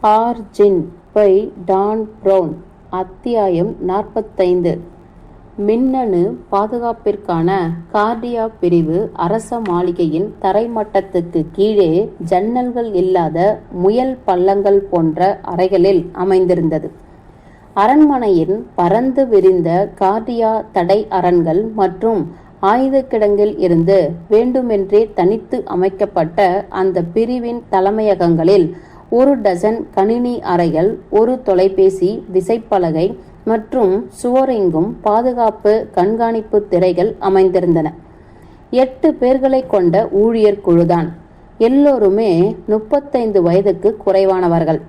Origin by Don brown. அத்தியாயம் 45. மின்னணு பாதுகாப்பிற்கான கார்டியா பிரிவு அரச மாளிகையின் தரைமட்டத்துக்கு கீழே ஜன்னல்கள் இல்லாத முயல் பள்ளங்கள் போன்ற அறைகளில் அமைந்திருந்தது. அரண்மனையின் பரந்து விரிந்த கார்டியா தடை அரண்கள் மற்றும் ஆயுத கிடங்கில் இருந்து வேண்டுமென்றே தனித்து அமைக்கப்பட்ட அந்த பிரிவின் தலைமையகங்களில் 1 டஜன் கணினி அறைகள், 1 தொலைபேசி விசைப்பலகை மற்றும் சுவரெங்கும் பாதுகாப்பு கண்காணிப்பு திரைகள் அமைந்திருந்தன. 8 பேர்களை கொண்ட ஊழியர் குழுதான். எல்லோருமே 35 வயதுக்கு குறைவானவர்கள்.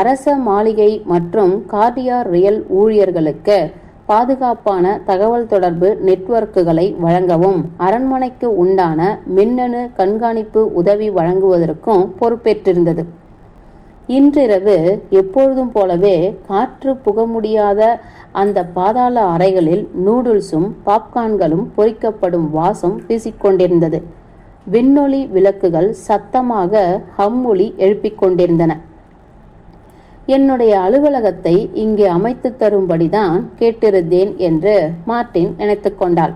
அரச மாளிகை மற்றும் கார்டியா ரியல் ஊழியர்களுக்கு பாதுகாப்பான தகவல் தொடர்பு நெட்வொர்க்குகளை வழங்கவும், அரண்மனைக்கு உண்டான மின்னணு கண்காணிப்பு உதவி வழங்குவதற்கும் பொறுப்பேற்றிருந்தது. இன்றிரவு எப்பொழுதும் போலவே காற்று புக முடியாத அந்த பாதாள அறைகளில் நூடுல்ஸும் பாப்கார்ன்களும் பொரிக்கப்படும் வாசம் வீசிக்கொண்டிருந்தது. விண்ணொளி விளக்குகள் சத்தமாக ஹம்மொலி எழுப்பிக் கொண்டிருந்தன. என்னுடைய அலுவலகத்தை இங்கே அமைத்து தரும்படிதான் கேட்டிருந்தேன் என்று மார்ட்டின் நினைத்து கொண்டாள்.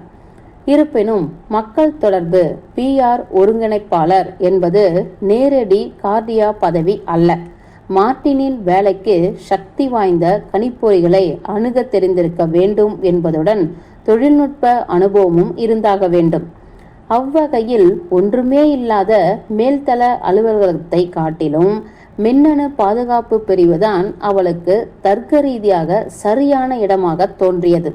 இருப்பினும் மக்கள் தொடர்பு PR ஒருங்கிணைப்பாளர் என்பது நேரடி கார்டியா பதவி அல்ல. மார்ட்டினின் வேலைக்கு சக்தி வாய்ந்த கணிப்பொறிகளை அணுக தெரிந்திருக்க வேண்டும் என்பதுடன் தொழில்நுட்ப அனுபவமும் இருந்தாக வேண்டும். அவ்வகையில் ஒன்றுமே இல்லாத மேல்தள அலுவலகத்தை காட்டிலும் மின்னணு பாதுகாப்பு பிரிவுதான் அவளுக்கு தர்க்க ரீதியாக சரியான இடமாக தோன்றியது.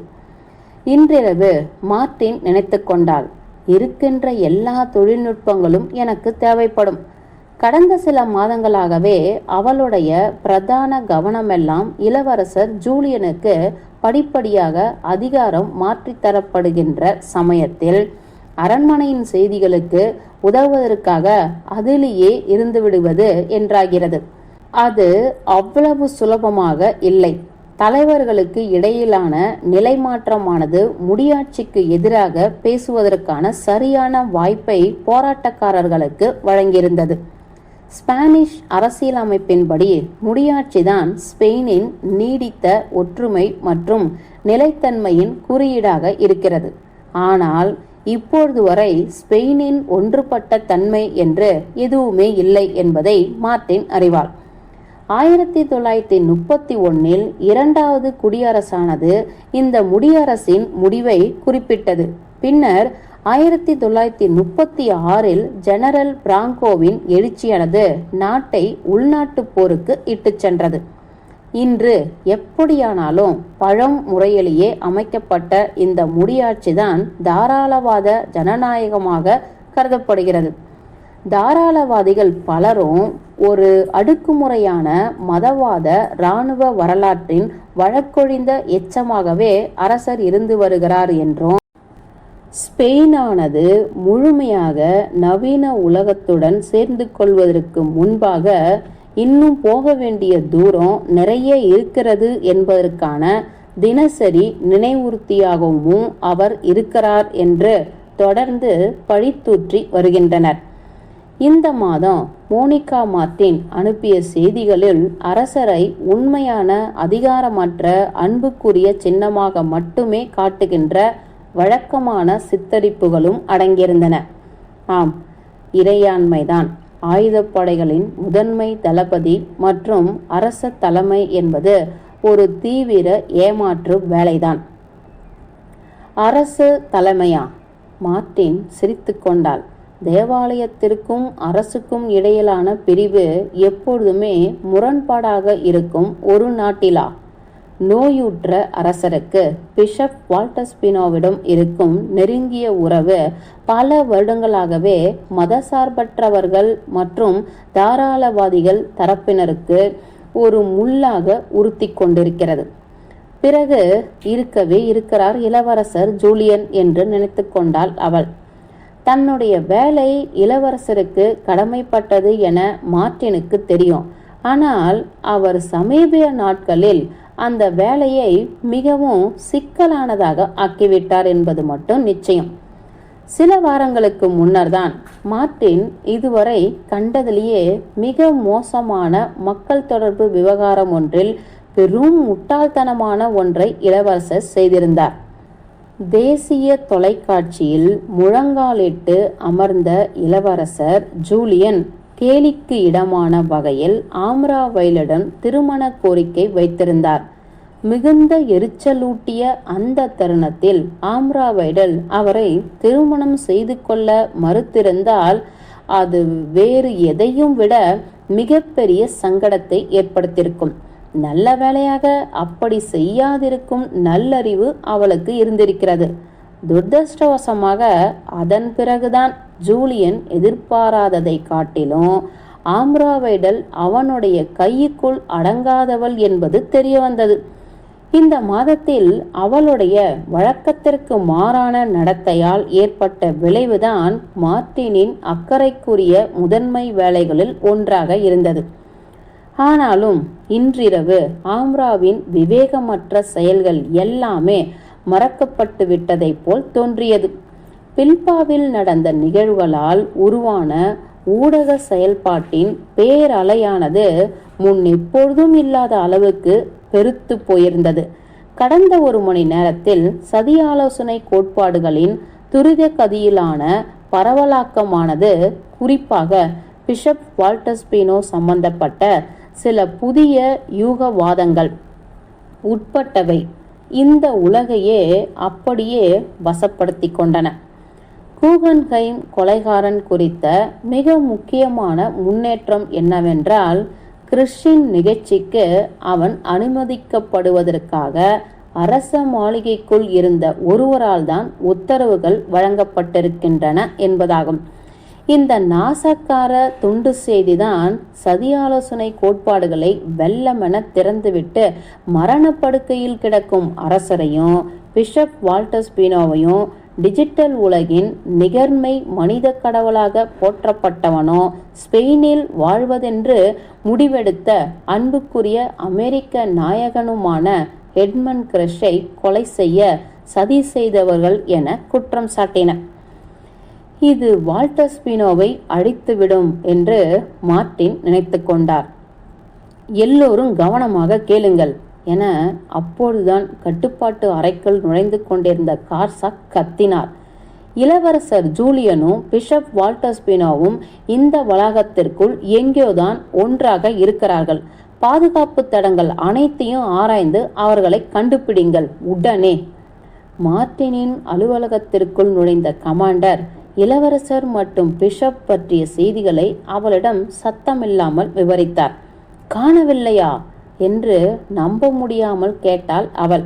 இன்றிரவு மார்ட்டின் நினைத்து கொண்டாள், இருக்கின்ற எல்லா தொழில்நுட்பங்களும் எனக்கு தேவைப்படும். கடந்த சில மாதங்களாகவே அவளுடைய பிரதான கவனமெல்லாம் இளவரசர் ஜூலியனுக்கு படிப்படியாக அதிகாரம் மாற்றித்தரப்படுகின்ற சமயத்தில் அரண்மனையின் செய்திகளுக்கு உதவுவதற்காக அதிலேயே இருந்துவிடுவது என்றாகிறது. அது அவ்வளவு சுலபமாக இல்லை. தலைவர்களுக்கு இடையிலான நிலைமாற்றமானது முடியாட்சிக்கு எதிராக பேசுவதற்கான சரியான வாய்ப்பை போராட்டக்காரர்களுக்கு வழங்கியிருந்தது. ஸ்பானிஷ் அரசியலமைப்பின்படி முடியாட்சிதான் ஸ்பெயினின் நீடித்த ஒற்றுமை மற்றும் நிலைத்தன்மையின் குறியீடாக இருக்கிறது. ஆனால் இப்பொழுது வரை ஸ்பெயினின் ஒன்றுபட்ட தன்மை என்று எதுவுமே இல்லை என்பதை மார்ட்டின் அறிவாள். 1931 இரண்டாவது குடியரசானது இந்த முடியரசின் முடிவை குறிப்பிட்டது. பின்னர் 1936 ஜெனரல் பிராங்கோவின் எழுச்சியானது நாட்டை உள்நாட்டு போருக்கு இட்டுச் சென்றது. இன்று எப்படியானாலும் பழம் முறையிலேயே அமைக்கப்பட்ட இந்த முடியாட்சிதான் தாராளவாத ஜனநாயகமாக கருதப்படுகிறது. தாராளவாதிகள் பலரும் ஒரு அடுக்குமுறையான மதவாத இராணுவ வரலாற்றின் வழக்கொழிந்த எச்சமாகவே அரசர் இருந்து வருகிறார் என்றும், ஸ்பெயினானது முழுமையாக நவீன உலகத்துடன் சேர்ந்து கொள்வதற்கு முன்பாக இன்னும் போக வேண்டிய தூரம் நிறைய இருக்கிறது என்பதற்கான தினசரி நினைவுறுத்தியாகவும் அவர் இருக்கிறார் என்று தொடர்ந்து பழித்தூற்றி வருகின்றனர். இந்த மாதம் மோனிகா மார்ட்டின் அனுப்பிய செய்திகளில் அரசரை உண்மையான அதிகாரமற்ற அன்புக்குரிய சின்னமாக மட்டுமே காட்டுகின்ற வழக்கமான சித்தரிப்புகளும் அடங்கியிருந்தன. ஆம், இறையாண்மைதான் ஆயுதப்படைகளின் முதன்மை தளபதி மற்றும் அரச தலைமை என்பது ஒரு தீவிர ஏமாற்று வேலைதான். அரசு தலைமையா? மார்ட்டின் சிரித்து கொண்டாள். தேவாலயத்திற்கும் அரசுக்கும் இடையிலான பிரிவு எப்பொழுதுமே முரண்பாடாக இருக்கும் ஒரு நாட்டிலா? நோயுற்ற அரசருக்கு பிஷப் வால்டஸ்பினோவிடம் இருக்கும் நெருங்கிய உறவு பல வருடங்களாகவே மதசார்பற்றவர்கள் மற்றும் தாராளவாதிகள் தரப்பினருக்கு ஒரு முள்ளாக உறுத்தி கொண்டிருக்கிறது. பிறகு இருக்கவே இருக்கிறார் இளவரசர் ஜூலியன் என்று நினைத்து கொண்டாள் அவள். தன்னுடைய வேலை இளவரசருக்கு கடமைப்பட்டது என மார்ட்டினுக்கு தெரியும். ஆனால் அவர் சமீப நாட்களில் அந்த வேலையை மிகவும் சிக்கலானதாக ஆக்கிவிட்டார் என்பது மட்டும் நிச்சயம். சில வாரங்களுக்கு முன்னர்தான் மார்ட்டின் இதுவரை கண்டதிலேயே மிக மோசமான மக்கள் தொடர்பு விவகாரம் ஒன்றில் பெரும் முட்டாள்தனமான ஒன்றை இளவரசர் செய்திருந்தார். தேசிய தொலைக்காட்சியில் முழங்காலிட்டு அமர்ந்த இளவரசர் ஜூலியன் கேலிக்கு இடமான வகையில் ஆம்ராவைலிடம் திருமண கோரிக்கை வைத்திருந்தார். மிகுந்த எரிச்சலூட்டிய அந்த தருணத்தில் ஆம்ராவைடல் அவரை திருமணம் செய்து கொள்ள மறுத்திருந்தால் அது வேறு எதையும் விட மிகப்பெரிய சங்கடத்தை ஏற்படுத்தியிருக்கும். நல்ல வேளையாக அப்படி செய்யாதிருக்கும் நல்லறிவு அவளுக்கு இருந்திருக்கிறது. துரதிர்ஷ்டவசமாக அதன் பிறகுதான் ஜூலியன் எதிர்பாராததை காட்டிலும் ஆம்ராவைடல் அவனுடைய கைக்குள் அடங்காதவள் என்பது தெரிய வந்தது. இந்த மாதத்தில் அவளுடைய வழக்கத்திற்கு மாறான நடத்தையால் ஏற்பட்ட விளைவுதான் மார்ட்டினின் அக்கறைக்குரிய முதன்மை வேலைகளில் ஒன்றாக இருந்தது. ஆனாலும் இன்றிரவு ஆம்ராவின் விவேகமற்ற செயல்கள் எல்லாமே மறக்கப்பட்டு விட்டதை போல் தோன்றியது. பில்பாவில் நடந்த நிகழ்வுகளால் உருவான ஊடக செயல்பாட்டின் பேரலையானது முன் எப்பொழுதும் இல்லாத அளவுக்கு பெருத்து போயிருந்தது. கடந்த 1 மணி நேரத்தில் சதி ஆலோசனை கோட்பாடுகளின் துரித கதியிலான பரவலாக்கமானது, குறிப்பாக பிஷப் வால்டர் ஸ்பினோ சம்பந்தப்பட்ட சில புதிய யூகவாதங்கள் உட்பட்டவை, இந்த உலகையே அப்படியே வசப்படுத்தி கொண்டன. கூகன்ஹைம் கொலைகாரன் குறித்த மிக முக்கியமான முன்னேற்றம் என்னவென்றால், கிறிஸ்டின் நிகழ்ச்சிக்கு அவன் அனுமதிக்கப்படுவதற்காக அரச மாளிகைக்குள் இருந்த ஒருவரால் தான் உத்தரவுகள் வழங்கப்பட்டிருக்கின்றன என்பதாகும். இந்த நாசக்கார துண்டு செய்திதான் சதி ஆலோசனை கோட்பாடுகளை வெள்ளமென திறந்துவிட்டு மரணப்படுக்கையில் கிடக்கும் அரசரையும் பிஷப் வால்டர் ஸ்பினோவையும் டிஜிட்டல் உலகின் நிகர்மை மனித கடவுளாக போற்றப்பட்டவனோ ஸ்பெயினில் வாழ்வதென்று முடிவெடுத்த அன்புக்குரிய அமெரிக்க நாயகனுமான எட்மண்ட் கிரஷை கொலை செய்ய சதி செய்தவர்கள் என குற்றம் சாட்டின. இது வால்டர் ஸ்பினோவை அழித்துவிடும் என்று மார்ட்டின் நினைத்து கொண்டார். எல்லோரும் கவனமாக கேளுங்கள் என அப்பொழுதுதான் கட்டுப்பாட்டு அறைக்குள் நுழைந்து கொண்டிருந்த கார்சாக் கத்தினார். இளவரசர் ஜூலியனும் பிஷப் வால்டர் ஸ்பினோவும் இந்த வளாகத்திற்குள் எங்கேயோதான் ஒன்றாக இருக்கிறார்கள். பாதுகாப்பு தடங்கள் அனைத்தையும் ஆராய்ந்து அவர்களை கண்டுபிடிங்கள் உடனே. மார்ட்டினின் அலுவலகத்திற்குள் நுழைந்த கமாண்டர் இளவரசர் மற்றும் பிஷப் பற்றிய செய்திகளை அவளிடம் சத்தமில்லாமல் விவரித்தார். காணவில்லையா என்று நம்ப முடியாமல் கேட்டாள் அவள்.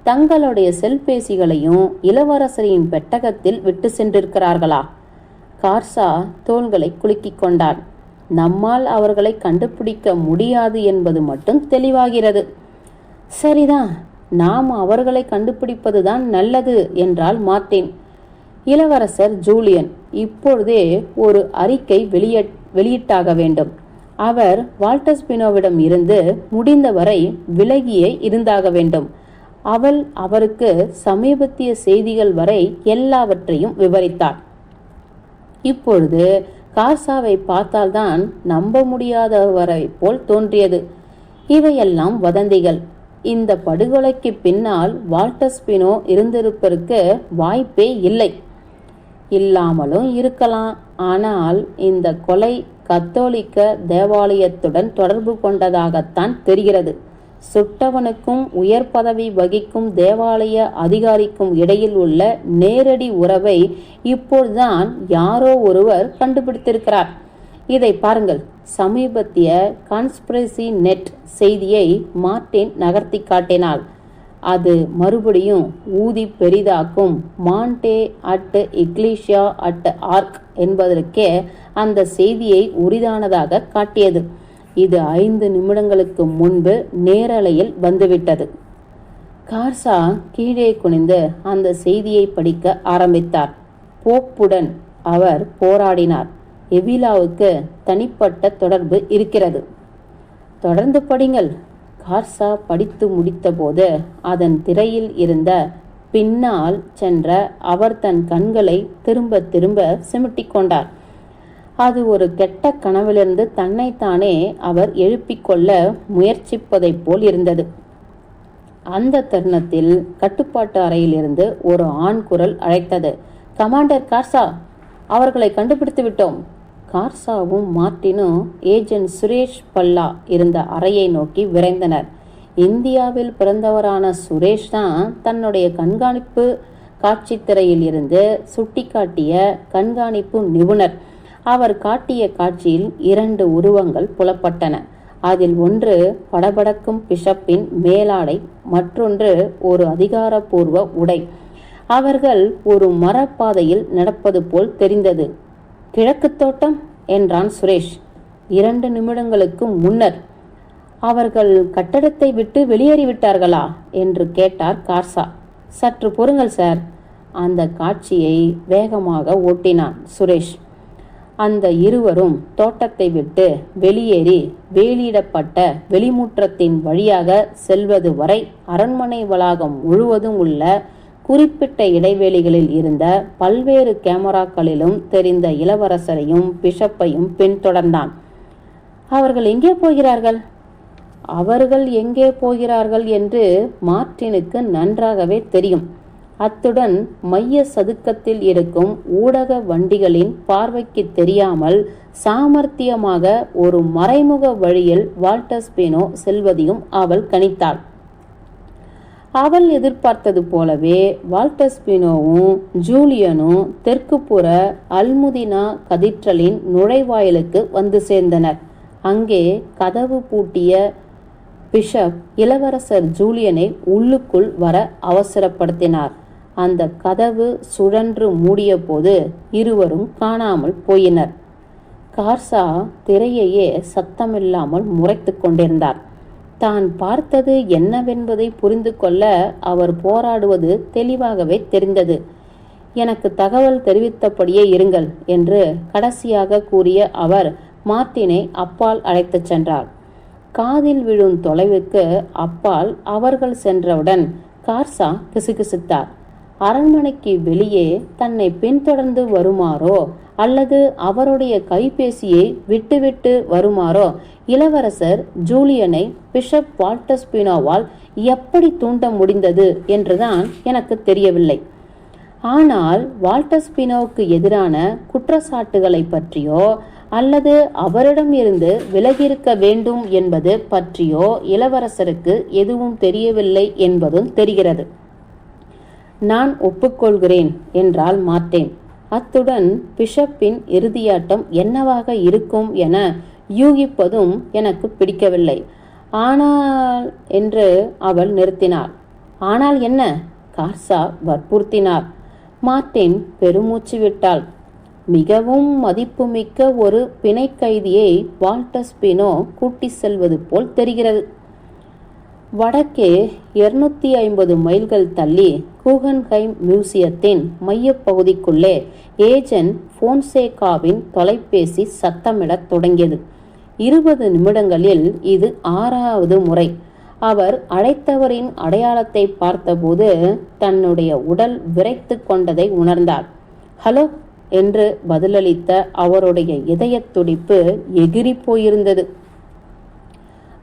தங்களுடைய செல்பேசிகளையும் இளவரசரின் பெட்டகத்தில் விட்டு சென்றிருக்கிறார்களா? கார்சா தோள்களை குலுக்கிக் கொண்டான். நம்மால் அவர்களை கண்டுபிடிக்க முடியாது என்பது மட்டும் தெளிவாகிறது. சரிதான், நாம் அவர்களை கண்டுபிடிப்பதுதான் நல்லது என்றாள் மார்ட்டின். இளவரசர் ஜூலியன் இப்பொழுதே ஒரு அறிக்கை வெளியிட்டாக வேண்டும். அவர் வால்டர் ஸ்பினோவிடம் இருந்து முடிந்தவரை விலகியே இருந்தாக வேண்டும். அவள் அவருக்கு சமீபத்திய செய்திகள் வரை எல்லாவற்றையும் விவரித்தாள். இப்பொழுது கார்சாவை பார்த்தால்தான் நம்ப முடியாதவரை போல் தோன்றியது. இவையெல்லாம் வதந்திகள். இந்த படுகொலைக்கு பின்னால் வால்டர் ஸ்பினோ இருந்திருப்பதற்கு வாய்ப்பே இல்லை. இல்லாமலும் இருக்கலாம். ஆனால் இந்த கொலை கத்தோலிக்க தேவாலயத்துடன் தொடர்பு கொண்டதாகத்தான் தெரிகிறது. சுட்டவனுக்கும் உயர் பதவி வகிக்கும் தேவாலய அதிகாரிக்கும் இடையில் உள்ள நேரடி உறவை இப்போதுதான் யாரோ ஒருவர் கண்டுபிடித்திருக்கிறார். இதை பாருங்கள். சமீபத்திய கான்ஸ்பிரசி நெட் செய்தியை மார்ட்டின் நகர்த்தி காட்டினாள். அது மறுபடியும் ஊதி பெரிதாக்கும் மாண்டே அட் இக்லிஷியா அட் ஆர்க் என்பதற்கே அந்த செய்தியை உரிதானதாக காட்டியது. இது 5 நிமிடங்களுக்கு முன்பு நேரலையில் வந்துவிட்டது. கார்சா கீழே குனிந்து அந்த செய்தியை படிக்க ஆரம்பித்தார். போப்புடன் அவர் போராடினார். எவிலாவுக்கு தனிப்பட்ட தொடர்பு இருக்கிறது. தொடர்ந்து படிங்கள். கார்சா படித்து முடித்தபோது அதன் திரையில் இருந்த பின்னால் சென்ற அவர் தன் கண்களை திரும்ப திரும்ப சிமிட்டிக் கொண்டார். அது ஒரு கெட்ட கனவிலிருந்து தன்னைத்தானே அவர் எழுப்பிக் கொள்ள முயற்சிப்பதைப் போல் இருந்தது. அந்த தருணத்தில் கட்டுப்பாட்டு அறையில் இருந்து ஒரு ஆண் குரல் அழைத்தது, கமாண்டர் கார்சா, அவர்களை கண்டுபிடித்து விட்டோம். கார்சாவும் மார்ட்டினும் ஏஜென்ட் சுரேஷ் பல்லா இருந்த அறையை நோக்கி விரைந்தனர். இந்தியாவில் பிறந்தவரான சுரேஷ் தான் தன்னுடைய கண்காணிப்பு காட்சி திரையில் இருந்து சுட்டிக்காட்டிய கண்காணிப்பு நிபுணர். அவர் காட்டிய காட்சியில் 2 உருவங்கள் புலப்பட்டன. அதில் ஒன்று படபடக்கும் பிஷப்பின் மேலாடை, மற்றொன்று ஒரு அதிகாரப்பூர்வ உடை. அவர்கள் ஒரு மரப்பாதையில் நடப்பது போல் தெரிந்தது. கிழக்கு தோட்டம் என்றான் சுரேஷ். 2 நிமிடங்களுக்கு முன்னர். அவர்கள் கட்டடத்தை விட்டு வெளியேறிவிட்டார்களா என்று கேட்டார் கார்சா. சற்று பொறுங்கள் சார். அந்த காட்சியை வேகமாக ஓட்டினான் சுரேஷ். அந்த இருவரும் தோட்டத்தை விட்டு வெளியேறி வேலியிடப்பட்ட வெளிமுற்றத்தின் வழியாக செல்வது வரை அரண்மனை வளாகம் முழுவதும் உள்ள குறிப்பிட்ட இடைவெளிகளில் இருந்த பல்வேறு கேமராக்களிலும் தெரிந்த இளவரசரையும் பிஷப்பையும் பின்தொடர்ந்தான். அவர்கள் எங்கே போகிறார்கள்? அவர்கள் எங்கே போகிறார்கள் என்று மார்ட்டினுக்கு நன்றாகவே தெரியும். அத்துடன் மைய சதுக்கத்தில் இருக்கும் ஊடக வண்டிகளின் பார்வைக்கு தெரியாமல் சாமர்த்தியமாக ஒரு மறைமுக வழியில் வால்டர் ஸ்பினோ செல்வதையும் அவள் கணித்தாள். அவள் எதிர்பார்த்தது போலவே வால்டர் ஸ்பினோவும் ஜூலியனும் தெற்குப்புற அல்முதினா கதீட்ரலின் நுழைவாயிலுக்கு வந்து சேர்ந்தனர். அங்கே கதவு பூட்டிய பிஷப் இளவரசர் ஜூலியனை உள்ளுக்குள் வர அவசரப்படுத்தினார். அந்த கதவு சுழன்று மூடிய போது இருவரும் காணாமல் போயினர். கார்சா திரையையே சத்தமில்லாமல் முறைத்து கொண்டிருந்தார். தான் பார்த்தது என்னவென்பதை புரிந்து கொள்ள அவர் போராடுவது தெளிவாகவே தெரிந்தது. எனக்கு தகவல் தெரிவித்தபடியே இருங்கள் என்று கடைசியாக கூறிய அவர் மார்ட்டினை அப்பால் அழைத்துச் சென்றார். காதில் விழும் தொலைவுக்கு அப்பால் அவர்கள் சென்றவுடன் கார்சா கிசுகிசுத்தார். அரண்மனைக்கு வெளியே தன்னை பின்தொடர்ந்து வருமாறோ அல்லது அவருடைய கைபேசியை விட்டுவிட்டு வருமாறோ இளவரசர் ஜூலியனை பிஷப் வால்டர் ஸ்பினோவால் எப்படி தூண்ட முடிந்தது என்றுதான் எனக்கு தெரியவில்லை. ஆனால் வால்டர் ஸ்பினோவுக்கு எதிரான குற்றச்சாட்டுகளை பற்றியோ அல்லது அவரிடம் இருந்து விலகியிருக்க வேண்டும் என்பது பற்றியோ இளவரசருக்கு எதுவும் தெரியவில்லை என்பதும் தெரிகிறது. நான் ஒப்புக்கொள்கிறேன் என்றாள் மார்ட்டின். அத்துடன் பிஷப்பின் இறுதியாட்டம் என்னவாக இருக்கும் என யூகிப்பதும் எனக்கு பிடிக்கவில்லை. ஆனால் என்று அவள் நிறுத்தினாள். ஆனால் என்ன? கார்சா வற்புறுத்தினார். மார்ட்டின் பெருமூச்சு விட்டாள். மிகவும் மதிப்புமிக்க ஒரு பிணை கைதியை வால்டர் ஸ்பினோ கூட்டி செல்வது போல் தெரிகிறது. வடக்கே 250 மைல்கள் தள்ளி கூகன்ஹைம் மியூசியத்தின் மையப்பகுதிக்குள்ளே ஏஜென்ட் போன்சேகாவின் தொலைபேசி சத்தமிடத் தொடங்கியது. 20 நிமிடங்களில் இது 6வது முறை. அவர் அழைத்தவரின் அடையாளத்தை பார்த்தபோது தன்னுடைய உடல் விரைத்து கொண்டதை உணர்ந்தார். ஹலோ என்று பதிலளித்த அவருடைய இதய துடிப்பு எகிரி போயிருந்தது.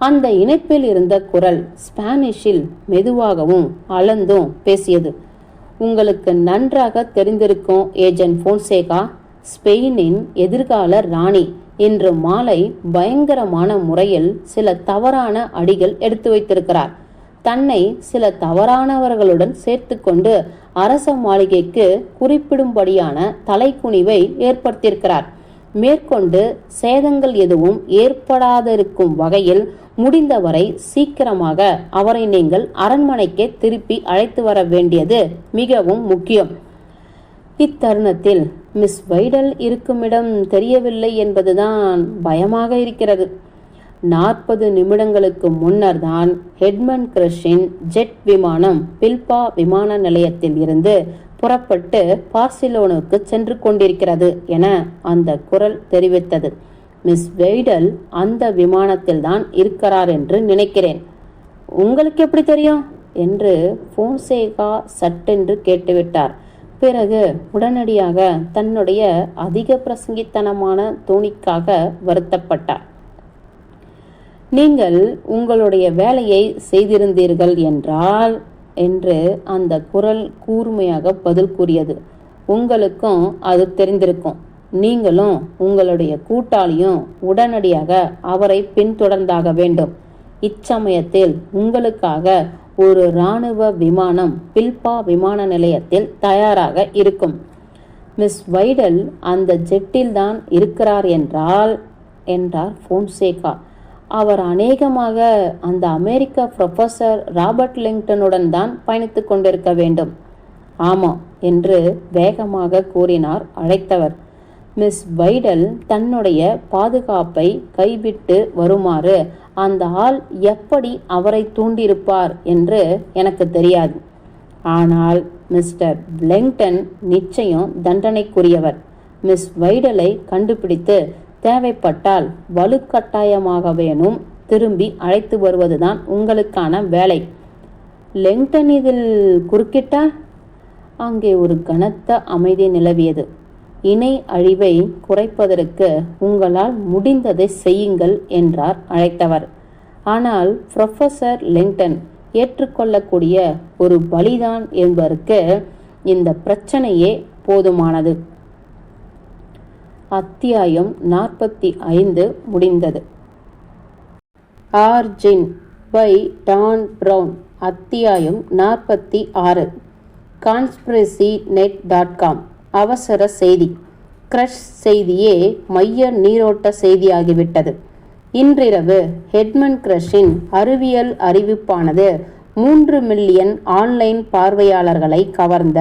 அந்த இணைப்பில் இருந்த குரல் ஸ்பானிஷில் மெதுவாகவும் அளந்தும் பேசியது. உங்களுக்கு நன்றாக தெரிந்திருக்கும் ஏஜென்ட் போன்சேகா, ஸ்பெயினின் எதிர்கால ராணி இன்று மாலை பயங்கரமான முறையில் சில தவறான அடிகள் எடுத்து வைத்திருக்கிறார். தன்னை சில தவறானவர்களுடன் சேர்த்து கொண்டு அரச மாளிகைக்கு குறிப்பிடும்படியான தலைக்குனிவை ஏற்படுத்தியிருக்கிறார். மேற்கொண்டு சேதங்கள் எதுவும் ஏற்படாதிருக்கும் வகையில் முடிந்தவரை சீக்கிரமாக அவரை நீங்கள் அரண்மனைக்கே திருப்பி அழைத்து வர வேண்டியது மிகவும் முக்கியம். இத்தருணத்தில் மிஸ் வைடல் இருக்குமிடம் தெரியவில்லை என்பதுதான் பயமாக இருக்கிறது. 40 நிமிடங்களுக்கு முன்னர் தான் எட்மண்ட் கிரஷின் ஜெட் விமானம் பில்பா விமான நிலையத்தில் இருந்து புறப்பட்டு பார்சிலோனுக்கு சென்று கொண்டிருக்கிறது என அந்த குரல் தெரிவித்தது. மிஸ் வெய்டல் அந்த விமானத்தில் தான் இருக்கிறார் என்று நினைக்கிறேன். உங்களுக்கு எப்படி தெரியும்? என்று போன்சேகா சட்டென்று கேட்டுவிட்டார். பிறகு உடனடியாக தன்னுடைய அதிக பிரசங்கித்தனமான தோணிக்காக வருத்தப்பட்டார். நீங்கள் உங்களுடைய வேலையை செய்திருந்தீர்கள் என்றால் என்று அந்த குரல் கூர்மையாக பதில் கூறியது. உங்களுக்கும் அது தெரிந்திருக்கும். நீங்களும் உங்களுடைய கூட்டாளியும் உடனடியாக அவரை பின்தொடர்ந்தாக வேண்டும். இச்சமயத்தில் உங்களுக்காக ஒரு இராணுவ விமானம் பில்பா விமான நிலையத்தில் தயாராக இருக்கும். மிஸ் வைடல் அந்த ஜெட்டில் தான் இருக்கிறார் என்றார் போன்சேகா. அவர் அநேகமாக அந்த அமெரிக்க புரொஃபசர் ராபர்ட் லிங்டனுடன் தான் பயணித்து கொண்டிருக்க வேண்டும். ஆமாம் என்று வேகமாக கூறினார் அழைத்தவர். மிஸ் வைடல் தன்னுடைய பாதுகாப்பை கைவிட்டு வருமாறு அந்த ஆள் எப்படி அவரை தூண்டியிருப்பார் என்று எனக்கு தெரியாது. ஆனால் மிஸ்டர் லிங்டன் நிச்சயம் தண்டனைக்குரியவர். மிஸ் வைடலை கண்டுபிடித்து தேவைப்பட்டால் வலுக்கட்டாயமாகவேனும் திரும்பி அழைத்து வருவதுதான் உங்களுக்கான வேலை. லிங்டன் இதில் குறுக்கிட்டா? அங்கே ஒரு கனத்த அமைதி நிலவியது. இணை அழிவை குறைப்பதற்கு உங்களால் முடிந்ததை செய்யுங்கள் என்றார் அழைத்தவர். ஆனால் புரொஃபசர் லிங்டன் ஏற்றுக்கொள்ளக்கூடிய ஒரு பலிதான் என்பதற்கு இந்த பிரச்சனையே போதுமானது. அத்தியாயம் 45 முடிந்தது. Origin by Dan Brown. அத்தியாயம் 46. conspiracynet.com. அவசர செய்தி. கிரஷ் செய்தியே மைய நீரோட்ட செய்தியாகிவிட்டது. இன்றிரவு ஹெட்மண்ட் கிரஷின் அறிவியல் அறிவிப்பானது 3 மில்லியன் ஆன்லைன் பார்வையாளர்களை கவர்ந்த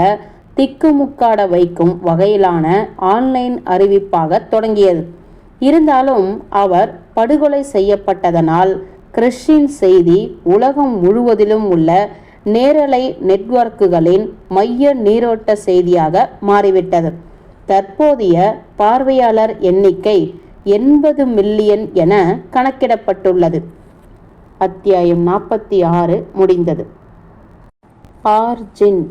திக்குமுக்காட வைக்கும் வகையிலான ஆன்லைன் அறிவிப்பாக தொடங்கியது. இருந்தாலும் அவர் படுகொலை செய்யப்பட்டதனால் கிரஷின் செய்தி உலகம் முழுவதிலும் உள்ள நேரலை நெட்வொர்க்குகளின் மைய நீரோட்ட செய்தியாக மாறிவிட்டது. தற்போதைய பார்வையாளர் எண்ணிக்கை 80 மில்லியன் என கணக்கிடப்பட்டுள்ளது. அத்தியாயம் 46 முடிந்தது. ஆர்ஜின்